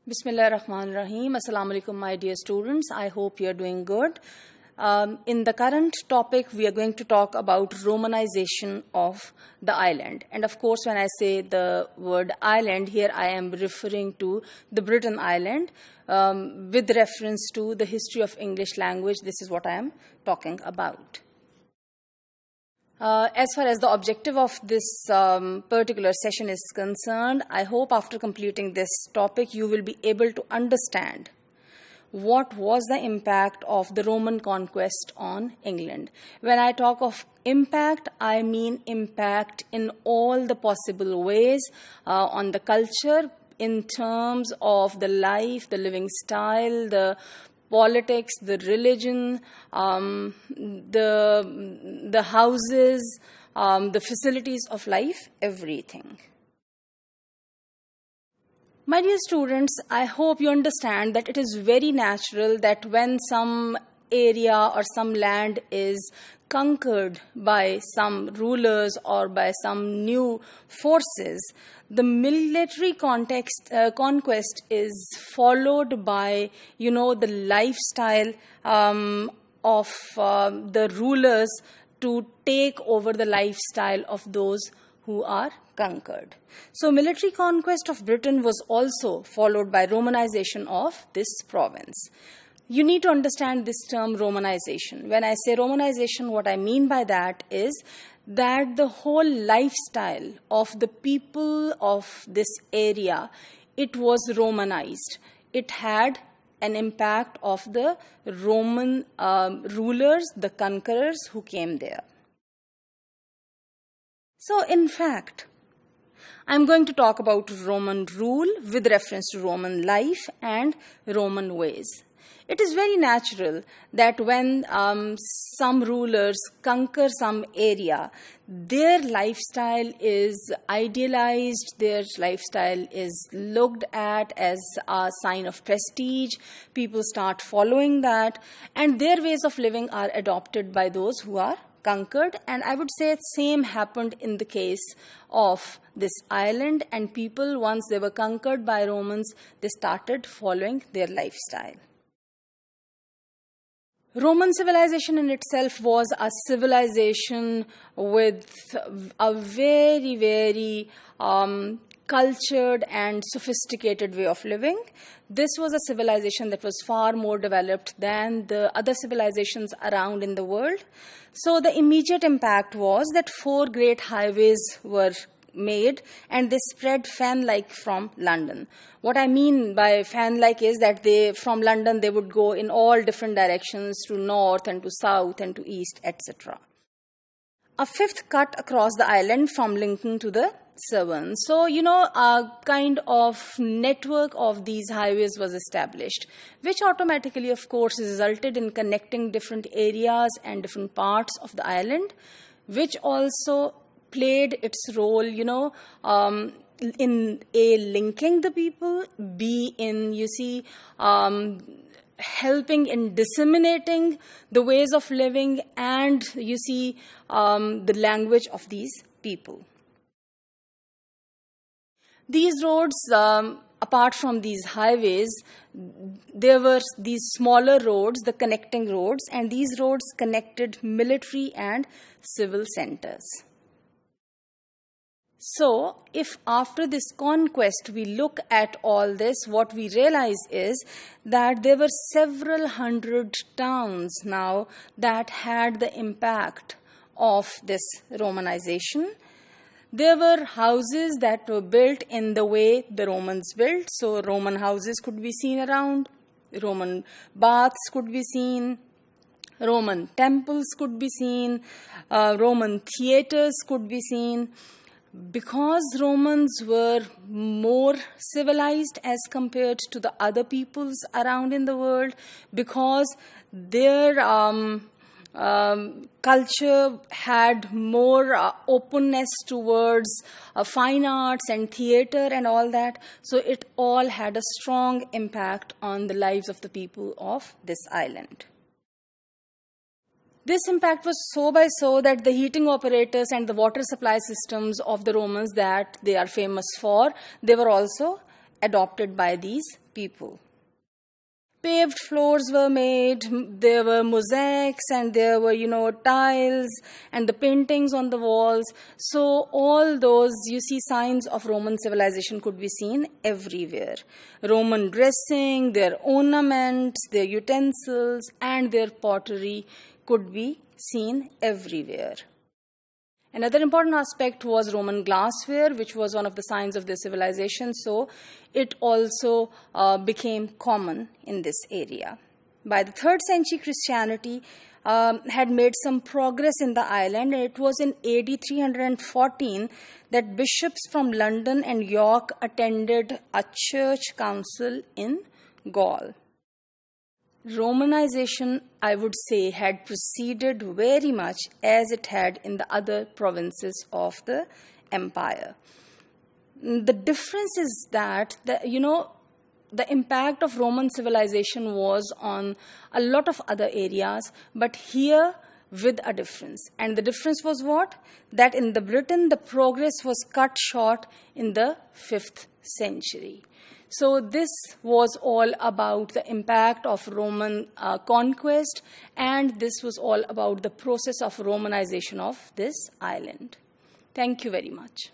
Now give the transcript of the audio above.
Bismillah ar-Rahman ar-Rahim. Assalamu alaikum, my dear students. I hope you are doing good. In the current topic, we are going to talk about Romanization of the island. And of course, when I say the word island, here I am referring to the Britain Island with reference to the history of English language. This is what I am talking about. As far as the objective of this particular session is concerned, I hope after completing this topic, you will be able to understand what was the impact of the Roman conquest on England. When I talk of impact, I mean impact in all the possible ways on the culture, in terms of the life, the living style, the politics, the religion, the houses, the facilities of life, everything. My dear students, I hope you understand that it is very natural that when some area or some land is conquered by some rulers or by some new forces, the military conquest is followed by, the lifestyle of the rulers to take over the lifestyle of those who are conquered. So military conquest of Britain was also followed by Romanization of this province. You need to understand this term Romanization. When I say Romanization, what I mean by that is that the whole lifestyle of the people of this area, it was Romanized. It had an impact of the Roman rulers, the conquerors who came there. So in fact, I'm going to talk about Roman rule with reference to Roman life and Roman ways. It is very natural that when some rulers conquer some area, their lifestyle is idealized, their lifestyle is looked at as a sign of prestige. People start following that, and their ways of living are adopted by those who are conquered. And I would say the same happened in the case of this island, and people, once they were conquered by Romans, they started following their lifestyle. Roman civilization in itself was a civilization with a very, very cultured and sophisticated way of living. This was a civilization that was far more developed than the other civilizations around in the world. So the immediate impact was that 4 great highways were made, and they spread fan-like from London. What I mean by fan-like is that from London they would go in all different directions, to north and to south and to east, etc. A 5th cut across the island from Lincoln to the Severn. So, a kind of network of these highways was established, which automatically, of course, resulted in connecting different areas and different parts of the island, which also played its role, in A, linking the people, B, in, helping in disseminating the ways of living, and, the language of these people. These roads, apart from these highways, there were these smaller roads, the connecting roads, and these roads connected military and civil centers. So, if after this conquest we look at all this, what we realize is that there were several hundred towns now that had the impact of this Romanization. There were houses that were built in the way the Romans built. So Roman houses could be seen around, Roman baths could be seen, Roman temples could be seen, Roman theaters could be seen. Because Romans were more civilized as compared to the other peoples around in the world, because their culture had more openness towards fine arts and theater and all that, so it all had a strong impact on the lives of the people of this island. This impact was so that the heating operators and the water supply systems of the Romans that they are famous for, they were also adopted by these people. Paved floors were made, there were mosaics, and there were, tiles and the paintings on the walls. So all those, signs of Roman civilization could be seen everywhere. Roman dressing, their ornaments, their utensils, and their pottery could be seen everywhere. Another important aspect was Roman glassware, which was one of the signs of their civilization, so it also became common in this area. By the 3rd century, Christianity had made some progress in the island, and it was in AD 314 that bishops from London and York attended a church council in Gaul. Romanization, I would say, had proceeded very much as it had in the other provinces of the empire. The difference is that the impact of Roman civilization was on a lot of other areas, but here with a difference. And the difference was what? That in the Britain, the progress was cut short in the 5th century. So this was all about the impact of Roman conquest, and this was all about the process of Romanization of this island. Thank you very much.